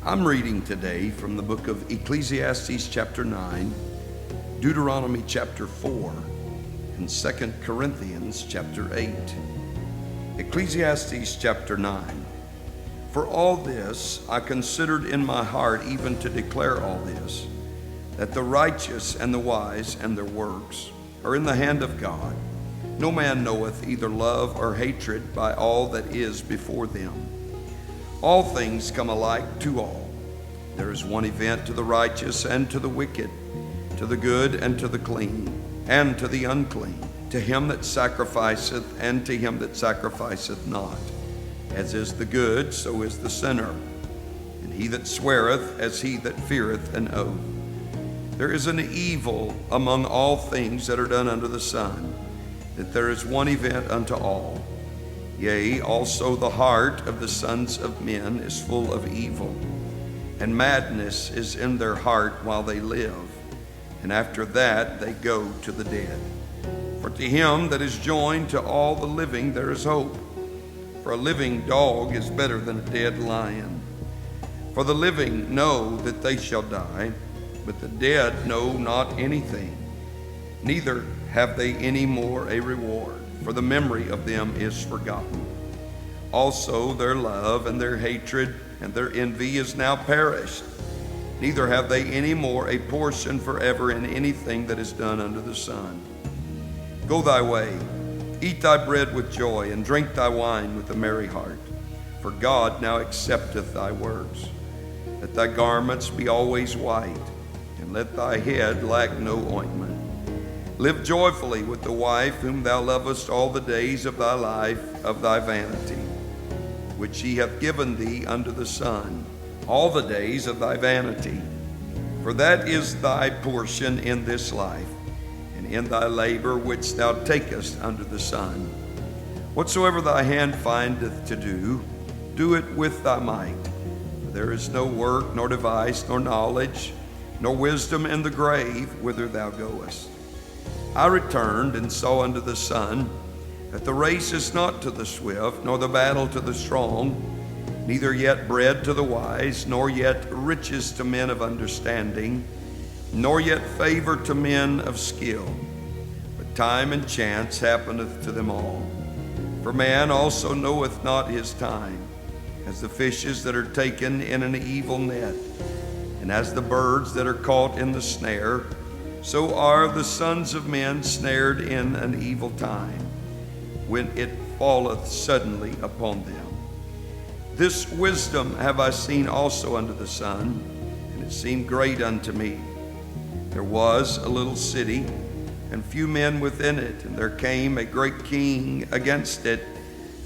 I'm reading today from the book of Ecclesiastes chapter 9, Deuteronomy chapter 4, and 2 Corinthians chapter 8. Ecclesiastes chapter 9. For all this I considered in my heart even to declare all this, that the righteous and the wise and their works are in the hand of God. No man knoweth either love or hatred by all that is before them. All things come alike to all. There is one event to the righteous and to the wicked, to the good and to the clean, and to the unclean, to him that sacrificeth and to him that sacrificeth not. As is the good, so is the sinner, and he that sweareth as he that feareth an oath. There is an evil among all things that are done under the sun, that there is one event unto all. Yea, also the heart of the sons of men is full of evil, and madness is in their heart while they live, and after that they go to the dead. For to him that is joined to all the living there is hope. For a living dog is better than a dead lion. For the living know that they shall die, but the dead know not anything, neither have they any more a reward, for the memory of them is forgotten. Also their love and their hatred and their envy is now perished, neither have they any more a portion forever in anything that is done under the sun. Go thy way, eat thy bread with joy, and drink thy wine with a merry heart, for God now accepteth thy works. Let thy garments be always white, and let thy head lack no ointment. Live joyfully with the wife whom thou lovest all the days of thy life of thy vanity, which he hath given thee under the sun, all the days of thy vanity. For that is thy portion in this life, and in thy labor which thou takest under the sun. Whatsoever thy hand findeth to do, do it with thy might. For there is no work, nor device, nor knowledge, nor wisdom in the grave whither thou goest. I returned and saw under the sun that the race is not to the swift, nor the battle to the strong, neither yet bread to the wise, nor yet riches to men of understanding, nor yet favor to men of skill. But time and chance happeneth to them all. For man also knoweth not his time, as the fishes that are taken in an evil net, and as the birds that are caught in the snare, so are the sons of men snared in an evil time, when it falleth suddenly upon them. This wisdom have I seen also under the sun, and it seemed great unto me. There was a little city, and few men within it, and there came a great king against it,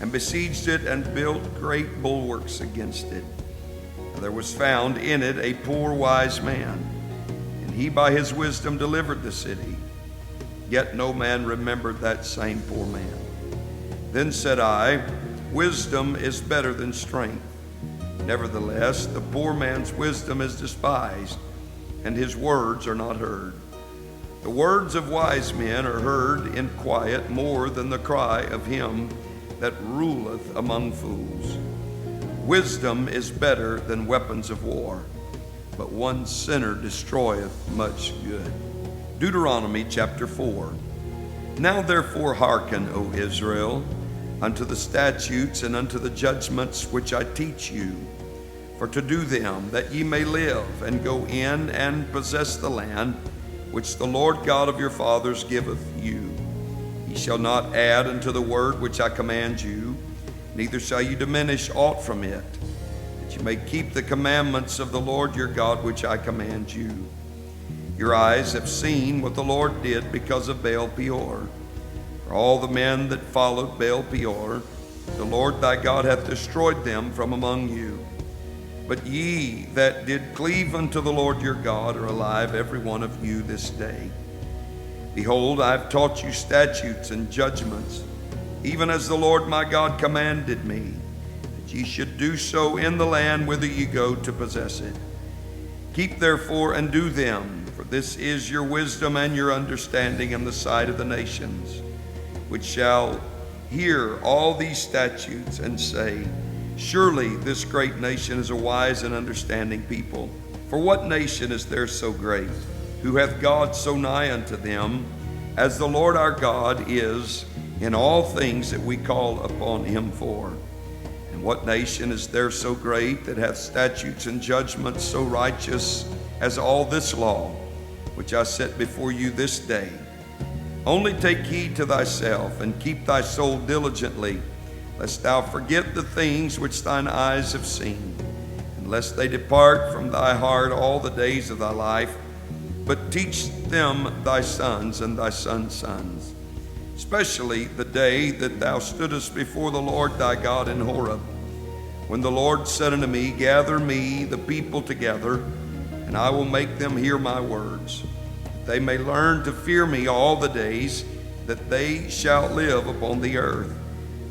and besieged it, and built great bulwarks against it. And there was found in it a poor wise man, and he by his wisdom delivered the city. Yet no man remembered that same poor man. Then said I, wisdom is better than strength. Nevertheless, the poor man's wisdom is despised, and his words are not heard. The words of wise men are heard in quiet more than the cry of him that ruleth among fools. Wisdom is better than weapons of war, but one sinner destroyeth much good. Deuteronomy chapter 4. Now therefore hearken, O Israel, unto the statutes and unto the judgments which I teach you, for to do them, that ye may live, and go in and possess the land which the Lord God of your fathers giveth you. Ye shall not add unto the word which I command you, neither shall you diminish aught from it, that you may keep the commandments of the Lord your God which I command you. Your eyes have seen what the Lord did because of Baal Peor. For all the men that followed Baal Peor, the Lord thy God hath destroyed them from among you. But ye that did cleave unto the Lord your God are alive, every one of you this day. Behold, I have taught you statutes and judgments, even as the Lord my God commanded me, that ye should do so in the land whither ye go to possess it. Keep therefore and do them, for this is your wisdom and your understanding in the sight of the nations, which shall hear all these statutes and say, Surely this great nation is a wise and understanding people. For what nation is there so great, who hath God so nigh unto them, as the Lord our God is in all things that we call upon him for? And what nation is there so great that hath statutes and judgments so righteous as all this law, which I set before you this day? Only take heed to thyself, and keep thy soul diligently, lest thou forget the things which thine eyes have seen, and lest they depart from thy heart all the days of thy life. But teach them thy sons and thy sons' sons, especially the day that thou stoodest before the Lord thy God in Horeb, when the Lord said unto me, Gather me the people together, and I will make them hear my words, that they may learn to fear me all the days that they shall live upon the earth,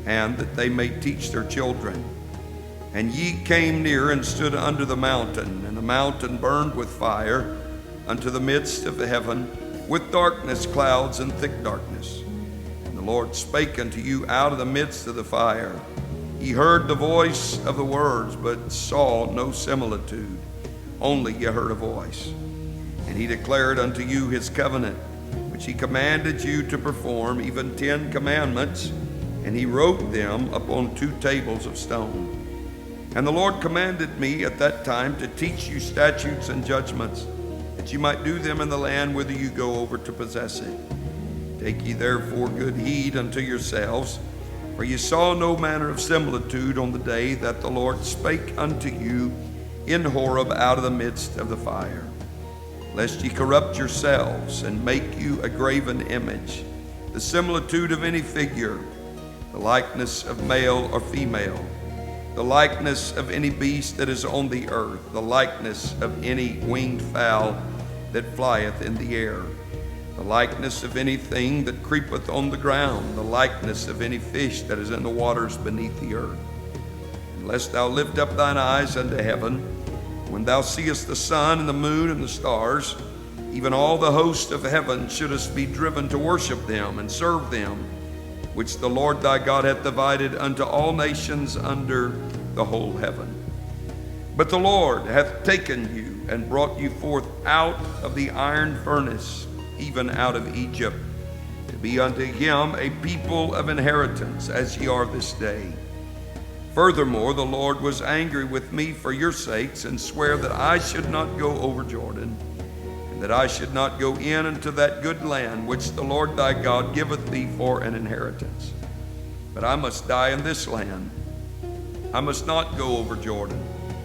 and that they may teach their children. And ye came near and stood under the mountain, and the mountain burned with fire unto the midst of the heaven, with darkness, clouds, and thick darkness. And the Lord spake unto you out of the midst of the fire. Ye heard the voice of the words, but saw no similitude, only ye heard a voice. And he declared unto you his covenant, which he commanded you to perform, even 10 commandments, and he wrote them upon 2 tables of stone. And the Lord commanded me at that time to teach you statutes and judgments, that you might do them in the land whither you go over to possess it. Take ye therefore good heed unto yourselves, for ye saw no manner of similitude on the day that the Lord spake unto you in Horeb out of the midst of the fire, lest ye corrupt yourselves and make you a graven image, the similitude of any figure, the likeness of male or female, the likeness of any beast that is on the earth, the likeness of any winged fowl that flieth in the air, the likeness of anything that creepeth on the ground, the likeness of any fish that is in the waters beneath the earth. And lest thou lift up thine eyes unto heaven, when thou seest the sun and the moon and the stars, even all the host of heaven, shouldest be driven to worship them and serve them, which the Lord thy God hath divided unto all nations under the whole heaven. But the Lord hath taken you and brought you forth out of the iron furnace, even out of Egypt, to be unto him a people of inheritance, as ye are this day. Furthermore, the Lord was angry with me for your sakes, and sware that I should not go over Jordan, and that I should not go in unto that good land which the Lord thy God giveth thee for an inheritance. But I must die in this land. I must not go over Jordan,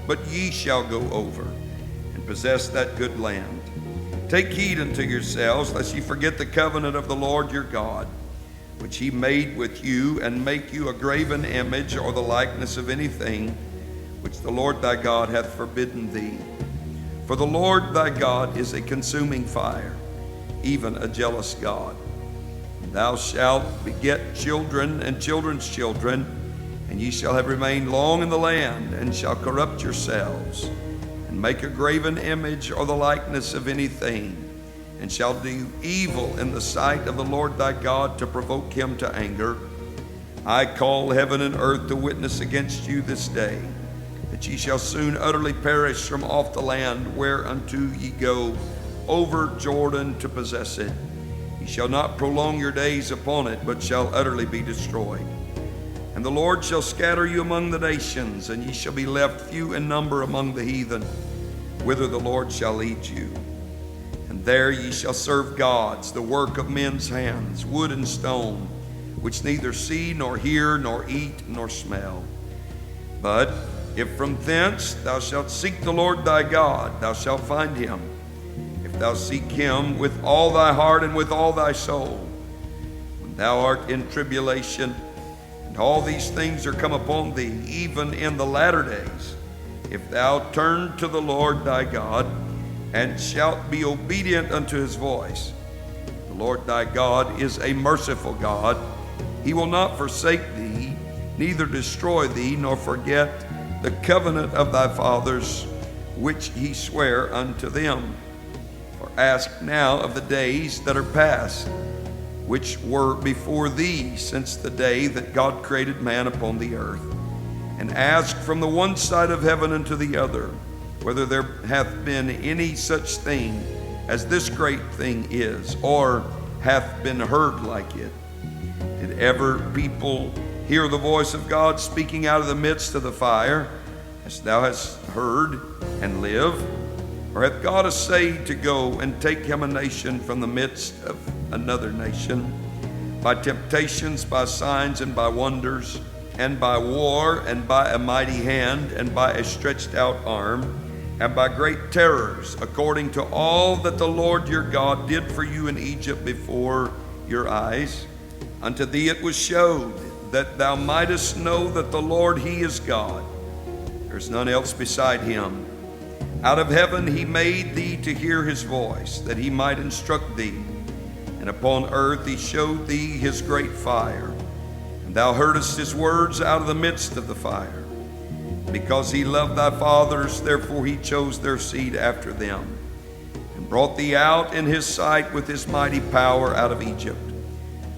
but ye shall go over and possess that good land. Take heed unto yourselves, lest ye forget the covenant of the Lord your God, which he made with you, and make you a graven image or the likeness of anything which the Lord thy God hath forbidden thee. For the Lord thy God is a consuming fire, even a jealous God. And thou shalt beget children and children's children, and ye shall have remained long in the land, and shall corrupt yourselves, and make a graven image or the likeness of anything, and shall do evil in the sight of the Lord thy God to provoke him to anger. I call heaven and earth to witness against you this day, that ye shall soon utterly perish from off the land whereunto ye go over Jordan to possess it. Ye shall not prolong your days upon it, but shall utterly be destroyed. And the Lord shall scatter you among the nations, and ye shall be left few in number among the heathen, whither the Lord shall lead you. And there ye shall serve gods, the work of men's hands, wood and stone, which neither see, nor hear, nor eat, nor smell. But if from thence thou shalt seek the Lord thy God, thou shalt find him, if thou seek him with all thy heart and with all thy soul. When thou art in tribulation, and all these things are come upon thee, even in the latter days, if thou turn to the Lord thy God, and shalt be obedient unto his voice. The Lord thy God is a merciful God. He will not forsake thee, neither destroy thee, nor forget the covenant of thy fathers, which he sware unto them. For ask now of the days that are past, which were before thee, since the day that God created man upon the earth, and ask from the one side of heaven unto the other, whether there hath been any such thing as this great thing is, or hath been heard like it. Did ever people hear the voice of God speaking out of the midst of the fire, as thou hast heard, and live? Or hath God essayed to go and take him a nation from the midst of another nation, by temptations, by signs, and by wonders, and by war, and by a mighty hand, and by a stretched out arm, and by great terrors, according to all that the Lord your God did for you in Egypt before your eyes? Unto thee it was showed, that thou mightest know that the Lord, he is God. There is none else beside him. Out of heaven he made thee to hear his voice, that he might instruct thee. And upon earth he showed thee his great fire. And thou heardest his words out of the midst of the fire. Because he loved thy fathers, therefore he chose their seed after them, and brought thee out in his sight with his mighty power out of Egypt,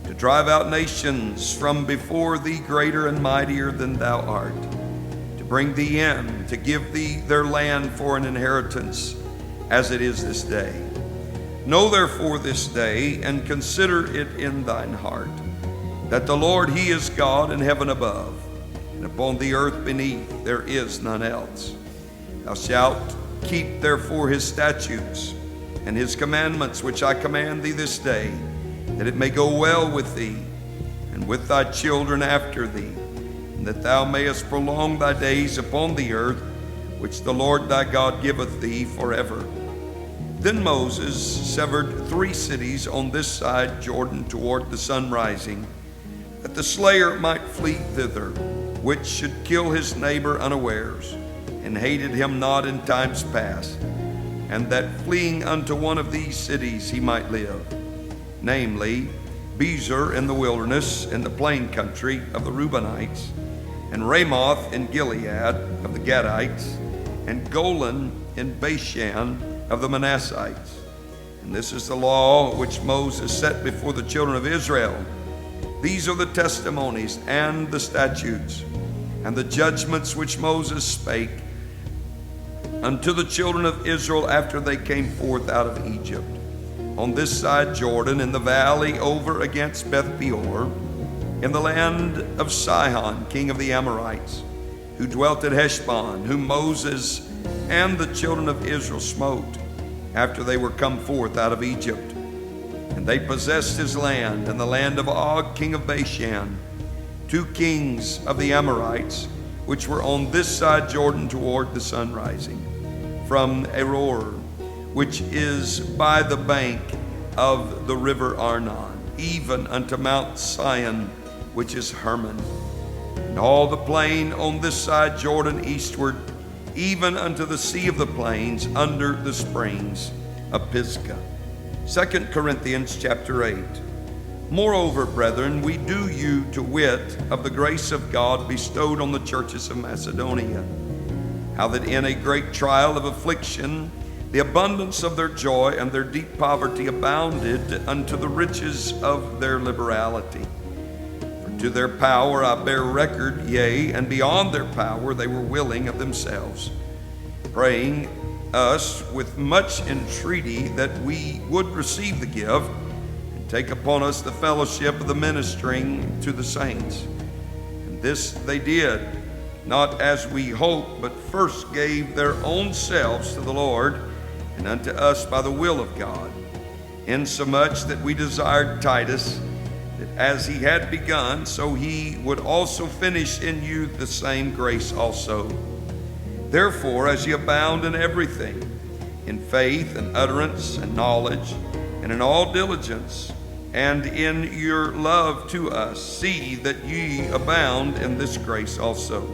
to drive out nations from before thee greater and mightier than thou art, to bring thee in, to give thee their land for an inheritance, as it is this day. Know therefore this day, and consider it in thine heart, that the Lord, he is God in heaven above, and upon the earth beneath there is none else. Thou shalt keep therefore his statutes and his commandments, which I command thee this day, that it may go well with thee, and with thy children after thee, and that thou mayest prolong thy days upon the earth, which the Lord thy God giveth thee forever. Then Moses severed 3 cities on this side Jordan toward the sun rising, that the slayer might flee thither, which should kill his neighbor unawares, and hated him not in times past, and that fleeing unto one of these cities he might live, namely Bezer in the wilderness, in the plain country of the Reubenites, and Ramoth in Gilead of the Gadites, and Golan in Bashan of the Manassites. And this is the law which Moses set before the children of Israel. These are the testimonies and the statutes and the judgments which Moses spake unto the children of Israel after they came forth out of Egypt, on this side Jordan, in the valley over against Beth Peor, in the land of Sihon, king of the Amorites, who dwelt at Heshbon, whom Moses and the children of Israel smote after they were come forth out of Egypt. And they possessed his land, and the land of Og, king of Bashan, 2 kings of the Amorites, which were on this side Jordan toward the sun rising, from Aror, which is by the bank of the river Arnon, even unto Mount Sion, which is Hermon, and all the plain on this side Jordan eastward, even unto the sea of the plains, under the springs of Pisgah. 2 Corinthians chapter 8. Moreover, brethren, we do you to wit of the grace of God bestowed on the churches of Macedonia, how that in a great trial of affliction, the abundance of their joy and their deep poverty abounded unto the riches of their liberality. For to their power I bear record, yea, and beyond their power they were willing of themselves, praying us with much entreaty that we would receive the gift, and take upon us the fellowship of the ministering to the saints. And this they did, not as we hoped, but first gave their own selves to the Lord, and unto us by the will of God, insomuch that we desired Titus, that as he had begun, so he would also finish in you the same grace also. Therefore, as ye abound in everything, in faith and utterance and knowledge, and in all diligence, and in your love to us, see that ye abound in this grace also.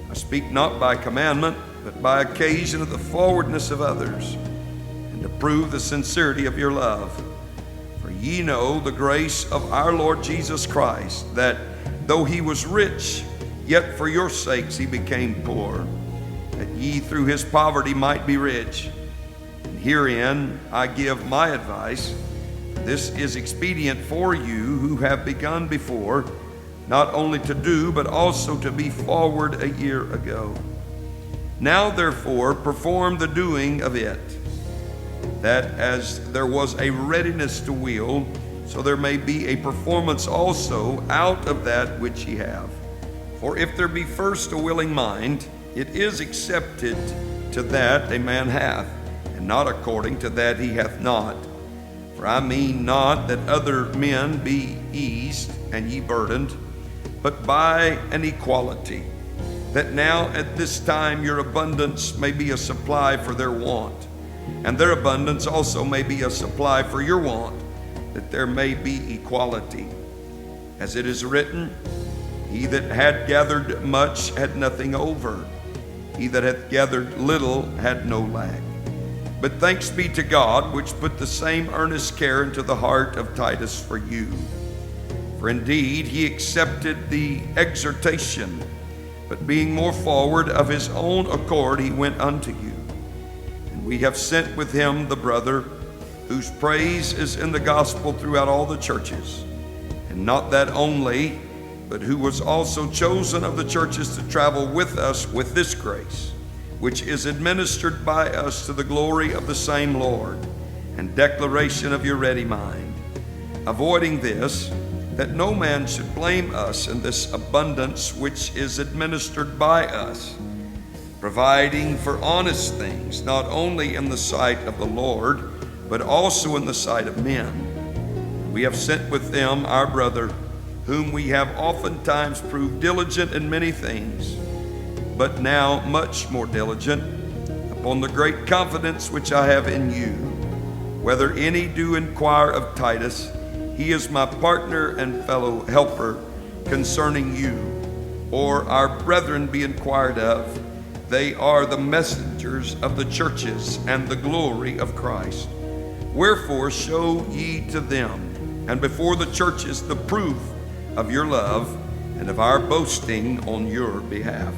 I speak not by commandment, but by occasion of the forwardness of others, and to prove the sincerity of your love. For ye know the grace of our Lord Jesus Christ, that though he was rich, yet for your sakes he became poor, that ye through his poverty might be rich. And herein I give my advice. This is expedient for you who have begun before, not only to do, but also to be forward a year ago. Now therefore perform the doing of it, that as there was a readiness to will, so there may be a performance also out of that which ye have. For if there be first a willing mind, it is accepted to that a man hath, and not according to that he hath not. For I mean not that other men be eased and ye burdened, but by an equality, that now at this time your abundance may be a supply for their want, and their abundance also may be a supply for your want, that there may be equality. As it is written, he that had gathered much had nothing over. He that hath gathered little had no lack. But thanks be to God, which put the same earnest care into the heart of Titus for you. For indeed he accepted the exhortation, but being more forward of his own accord he went unto you. And we have sent with him the brother, whose praise is in the gospel throughout all the churches. And not that only, but who was also chosen of the churches to travel with us with this grace, which is administered by us to the glory of the same Lord, and declaration of your ready mind. Avoiding this, that no man should blame us in this abundance which is administered by us, providing for honest things, not only in the sight of the Lord, but also in the sight of men. We have sent with them our brother, whom we have oftentimes proved diligent in many things, but now much more diligent, upon the great confidence which I have in you. Whether any do inquire of Titus, he is my partner and fellow helper concerning you, or our brethren be inquired of, they are the messengers of the churches and the glory of Christ. Wherefore show ye to them, and before the churches, the proof of your love and of our boasting on your behalf.